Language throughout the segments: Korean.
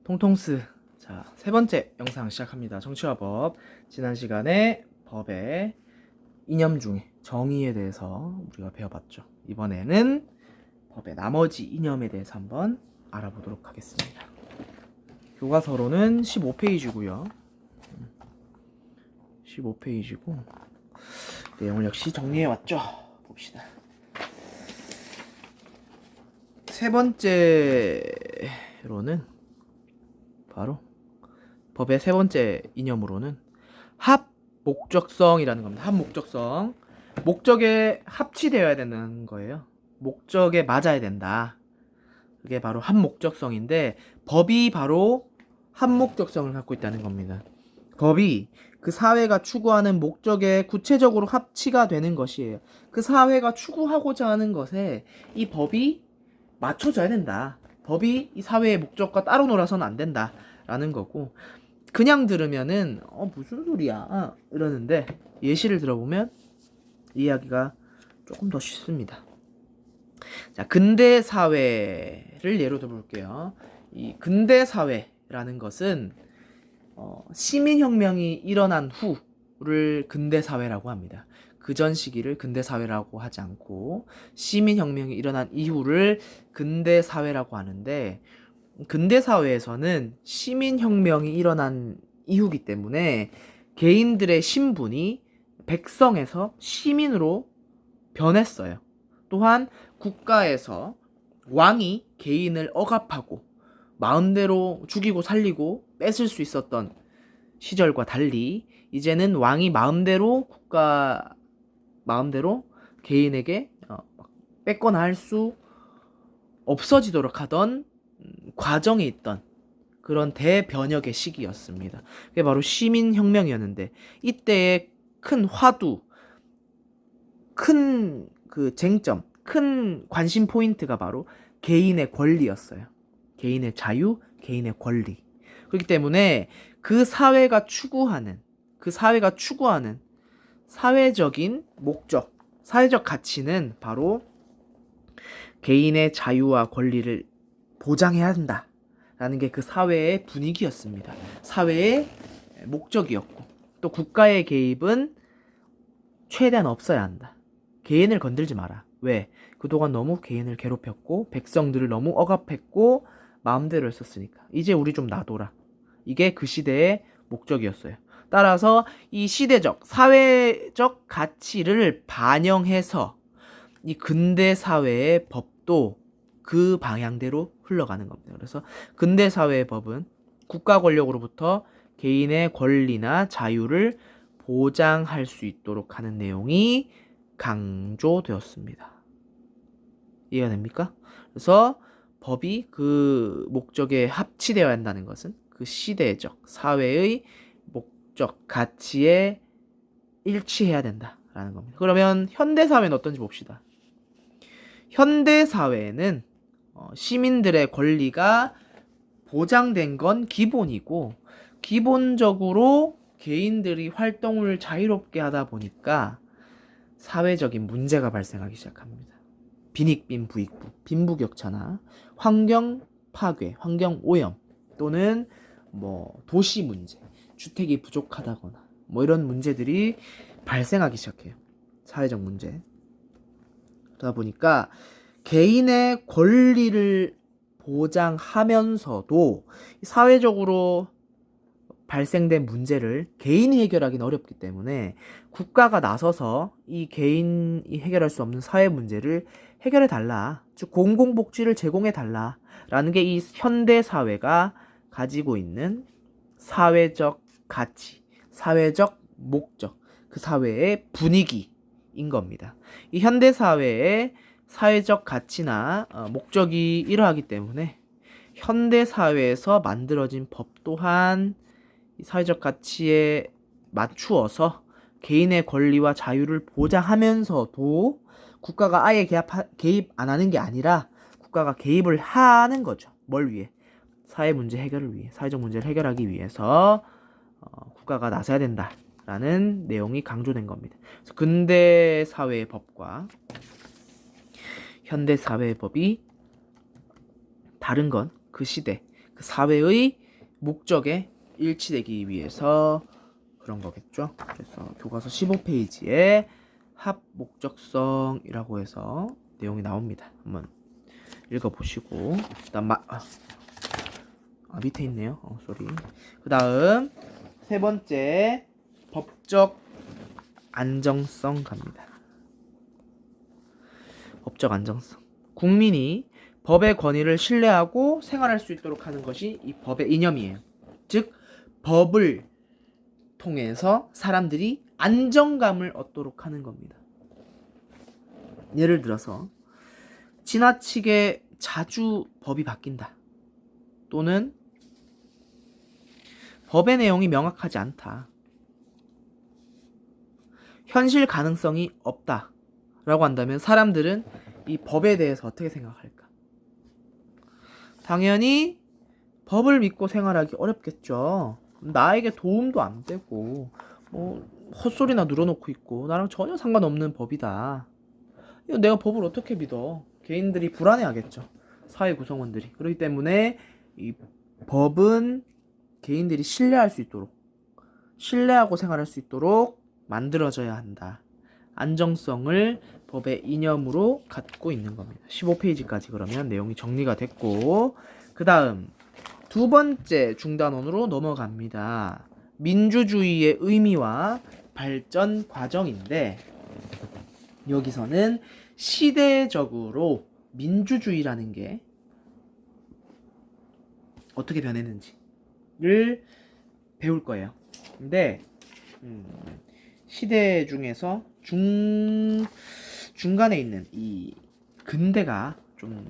통통스. 자, 세 번째 영상 시작합니다. 정치와 법. 지난 시간에 법의 이념 중에 정의에 대해서 우리가 배워봤죠. 이번에는 법의 나머지 이념에 대해서 한번 알아보도록 하겠습니다. 교과서로는 15페이지고요. 15페이지고 내용을 역시 정리해왔죠. 봅시다. 세 번째로는 바로 법의 세 번째 이념으로는 합목적성이라는 겁니다. 합목적성. 목적에 합치되어야 되는 거예요. 목적에 맞아야 된다. 그게 바로 합목적성인데 법이 바로 합목적성을 갖고 있다는 겁니다. 법이 그 사회가 추구하는 목적에 구체적으로 합치가 되는 것이에요. 그 사회가 추구하고자 하는 것에 이 법이 맞춰져야 된다. 법이 이 사회의 목적과 따로 놀아서는 안 된다. 라는 거고, 그냥 들으면은 무슨 소리야 이러는데 예시를 들어보면 이야기가 조금 더 쉽습니다. 자, 근대 사회를 예로 들어볼게요. 이 근대 사회라는 것은 시민혁명이 일어난 후를 근대 사회라고 합니다. 그전 시기를 근대 사회라고 하지 않고 시민혁명이 일어난 이후를 근대 사회라고 하는데, 근대 사회에서는 시민혁명이 일어난 이후기 때문에 개인들의 신분이 백성에서 시민으로 변했어요. 또한 국가에서 왕이 개인을 억압하고 마음대로 죽이고 살리고 뺏을 수 있었던 시절과 달리 이제는 왕이 마음대로 개인에게 뺏거나 할 수 없어지도록 하던 과정에 있던 그런 대변혁의 시기였습니다. 그게 바로 시민혁명이었는데, 이때의 큰 화두, 큰 그 쟁점, 큰 관심 포인트가 바로 개인의 권리였어요. 개인의 자유, 개인의 권리. 그렇기 때문에 그 사회가 추구하는 사회적인 목적, 사회적 가치는 바로 개인의 자유와 권리를 보장해야 한다라는 게 그 사회의 분위기였습니다. 사회의 목적이었고, 또 국가의 개입은 최대한 없어야 한다. 개인을 건들지 마라. 왜? 그동안 너무 개인을 괴롭혔고 백성들을 너무 억압했고 마음대로 했었으니까 이제 우리 좀 놔둬라. 이게 그 시대의 목적이었어요. 따라서 이 시대적, 사회적 가치를 반영해서 이 근대 사회의 법도 그 방향대로 흘러가는 겁니다. 그래서 근대 사회의 법은 국가 권력으로부터 개인의 권리나 자유를 보장할 수 있도록 하는 내용이 강조되었습니다. 이해가 됩니까? 그래서 법이 그 목적에 합치되어야 한다는 것은 그 시대적, 사회의 목적, 가치에 일치해야 된다라는 겁니다. 그러면 현대 사회는 어떤지 봅시다. 현대 사회에는 시민들의 권리가 보장된 건 기본이고, 기본적으로 개인들이 활동을 자유롭게 하다 보니까 사회적인 문제가 발생하기 시작합니다. 빈익빈 부익부, 빈부격차나 환경 파괴, 환경 오염, 또는 도시 문제, 주택이 부족하다거나 이런 문제들이 발생하기 시작해요. 사회적 문제. 그러다 보니까 개인의 권리를 보장하면서도 사회적으로 발생된 문제를 개인이 해결하기는 어렵기 때문에 국가가 나서서 이 개인이 해결할 수 없는 사회 문제를 해결해 달라, 즉 공공복지를 제공해 달라라는 게 이 현대 사회가 가지고 있는 사회적 가치, 사회적 목적, 그 사회의 분위기인 겁니다. 이 현대 사회의 사회적 가치나 목적이 이러하기 때문에 현대 사회에서 만들어진 법 또한 사회적 가치에 맞추어서 개인의 권리와 자유를 보장하면서도 국가가 아예 개입 안 하는 게 아니라 국가가 개입을 하는 거죠. 뭘 위해? 사회 문제 해결을 위해, 사회적 문제를 해결하기 위해서 국가가 나서야 된다라는 내용이 강조된 겁니다. 그래서 근대 사회의 법과 현대 사회의 법이 다른 건 그 시대, 그 사회의 목적에 일치되기 위해서 그런 거겠죠. 그래서 교과서 15페이지에 합 목적성이라고 해서 내용이 나옵니다. 한번 읽어보시고 그다음 밑에 있네요. 쏘리. 그다음 세 번째 법적 안정성 갑니다. 법적 안정성. 국민이 법의 권위를 신뢰하고 생활할 수 있도록 하는 것이 이 법의 이념이에요. 즉 법을 통해서 사람들이 안정감을 얻도록 하는 겁니다. 예를 들어서 지나치게 자주 법이 바뀐다. 또는 법의 내용이 명확하지 않다. 현실 가능성이 없다. 라고 한다면 사람들은 이 법에 대해서 어떻게 생각할까? 당연히 법을 믿고 생활하기 어렵겠죠. 나에게 도움도 안 되고 헛소리나 늘어놓고 있고 나랑 전혀 상관없는 법이다. 이거 내가 법을 어떻게 믿어? 개인들이 불안해하겠죠. 사회 구성원들이. 그렇기 때문에 이 법은 개인들이 신뢰할 수 있도록, 신뢰하고 생활할 수 있도록 만들어져야 한다. 안정성을 법의 이념으로 갖고 있는 겁니다. 15페이지까지 그러면 내용이 정리가 됐고, 그 다음 두 번째 중단원으로 넘어갑니다. 민주주의의 의미와 발전 과정인데, 여기서는 시대적으로 민주주의라는 게 어떻게 변했는지를 배울 거예요. 근데 시대 중에서 중간에 있는 이 근대가 좀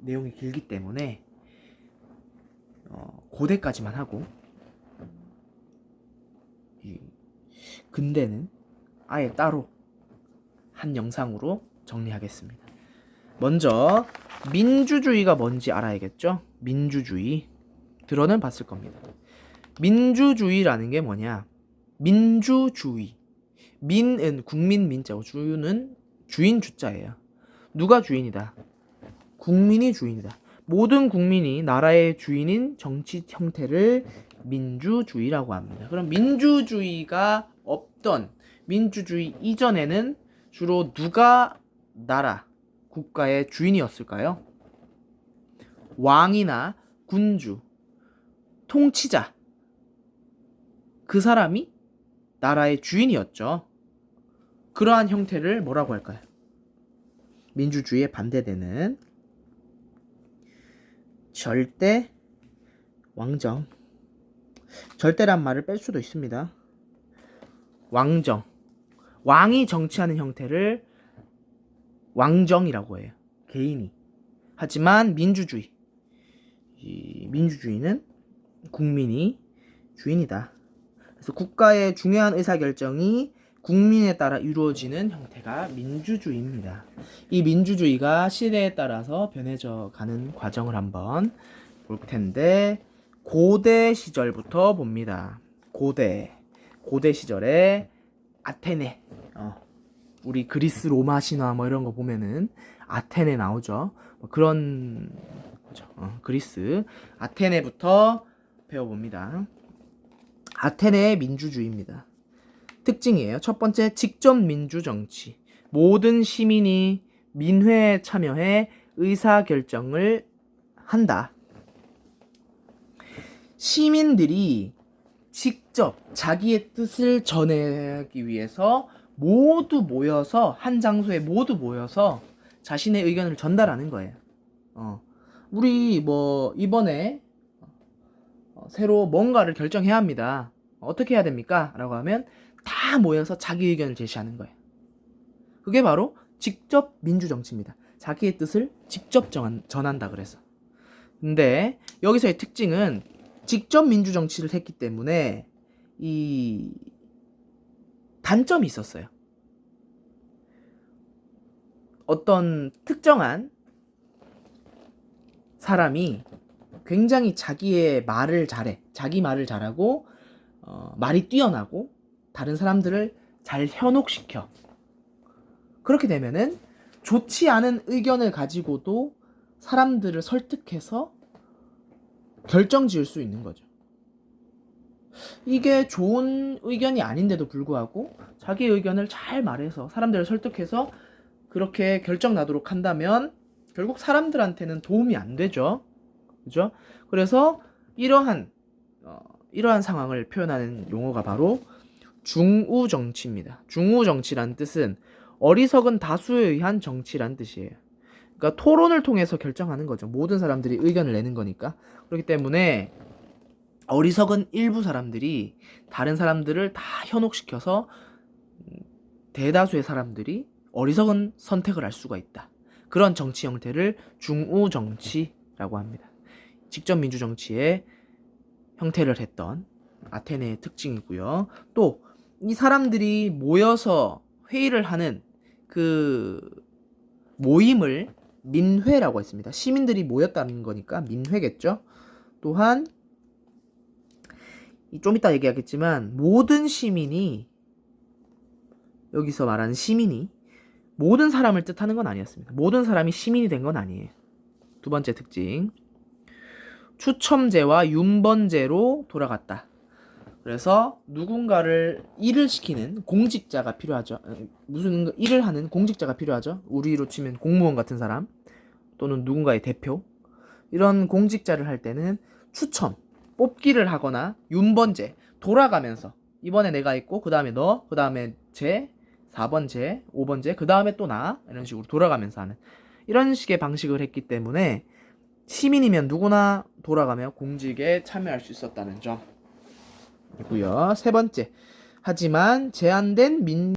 내용이 길기 때문에 고대까지만 하고 이 근대는 아예 따로 한 영상으로 정리하겠습니다. 먼저 민주주의가 뭔지 알아야겠죠? 민주주의 들어는 봤을 겁니다. 민주주의라는 게 뭐냐? 민주주의. 민은 국민 민자고 주는 주인 주자예요. 누가 주인이다? 국민이 주인이다. 모든 국민이 나라의 주인인 정치 형태를 민주주의라고 합니다. 그럼 민주주의가 없던 민주주의 이전에는 주로 누가 나라, 국가의 주인이었을까요? 왕이나 군주, 통치자. 그 사람이 나라의 주인이었죠. 그러한 형태를 뭐라고 할까요? 민주주의에 반대되는 절대 왕정. 절대란 말을 뺄 수도 있습니다. 왕정. 왕이 정치하는 형태를 왕정이라고 해요. 개인이. 하지만 민주주의. 이 민주주의는 국민이 주인이다. 그래서 국가의 중요한 의사결정이 국민에 따라 이루어지는 형태가 민주주의입니다. 이 민주주의가 시대에 따라서 변해져 가는 과정을 한번 볼 텐데, 고대 시절부터 봅니다. 고대 시절에 아테네, 우리 그리스 로마 신화 뭐 이런 거 보면은 아테네 나오죠. 그런 거죠. 그리스 아테네부터 배워봅니다. 아테네의 민주주의입니다. 특징이에요. 첫 번째, 직접 민주 정치. 모든 시민이 민회에 참여해 의사결정을 한다. 시민들이 직접 자기의 뜻을 전하기 위해서 모두 모여서 한 장소에 모두 모여서 자신의 의견을 전달하는 거예요. 우리 뭐 이번에 새로 뭔가를 결정해야 합니다. 어떻게 해야 됩니까? 라고 하면 다 모여서 자기 의견을 제시하는 거예요. 그게 바로 직접 민주정치입니다. 자기의 뜻을 직접 전한다 그래서. 근데 여기서의 특징은 직접 민주정치를 했기 때문에 이 단점이 있었어요. 어떤 특정한 사람이 굉장히 자기의 말을 잘해. 자기 말을 잘하고 말이 뛰어나고 다른 사람들을 잘 현혹시켜. 그렇게 되면은 좋지 않은 의견을 가지고도 사람들을 설득해서 결정 지을 수 있는 거죠. 이게 좋은 의견이 아닌데도 불구하고 자기 의견을 잘 말해서 사람들을 설득해서 그렇게 결정 나도록 한다면 결국 사람들한테는 도움이 안 되죠. 그죠? 그래서 이러한 상황을 표현하는 용어가 바로 중우정치입니다. 중우정치란 뜻은 어리석은 다수에 의한 정치란 뜻이에요. 그러니까 토론을 통해서 결정하는 거죠. 모든 사람들이 의견을 내는 거니까. 그렇기 때문에 어리석은 일부 사람들이 다른 사람들을 다 현혹시켜서 대다수의 사람들이 어리석은 선택을 할 수가 있다. 그런 정치 형태를 중우정치라고 합니다. 직접 민주정치의 형태를 했던 아테네의 특징이고요. 또 이 사람들이 모여서 회의를 하는 그 모임을 민회라고 했습니다. 시민들이 모였다는 거니까 민회겠죠. 또한 좀 이따 얘기하겠지만 모든 시민이, 여기서 말하는 시민이 모든 사람을 뜻하는 건 아니었습니다. 모든 사람이 시민이 된 건 아니에요. 두 번째 특징, 추첨제와 윤번제로 돌아갔다. 그래서 누군가를 일을 시키는 공직자가 필요하죠. 무슨 일을 하는 공직자가 필요하죠. 우리로 치면 공무원 같은 사람 또는 누군가의 대표, 이런 공직자를 할 때는 추첨, 뽑기를 하거나 윤번제, 돌아가면서 이번에 내가 있고 그 다음에 너, 그 다음에 쟤, 4번 쟤, 5번 쟤, 그 다음에 또 나, 이런 식으로 돌아가면서 하는 이런 식의 방식을 했기 때문에 시민이면 누구나 돌아가며 공직에 참여할 수 있었다는 점이고요. 세 번째, 하지만 제한된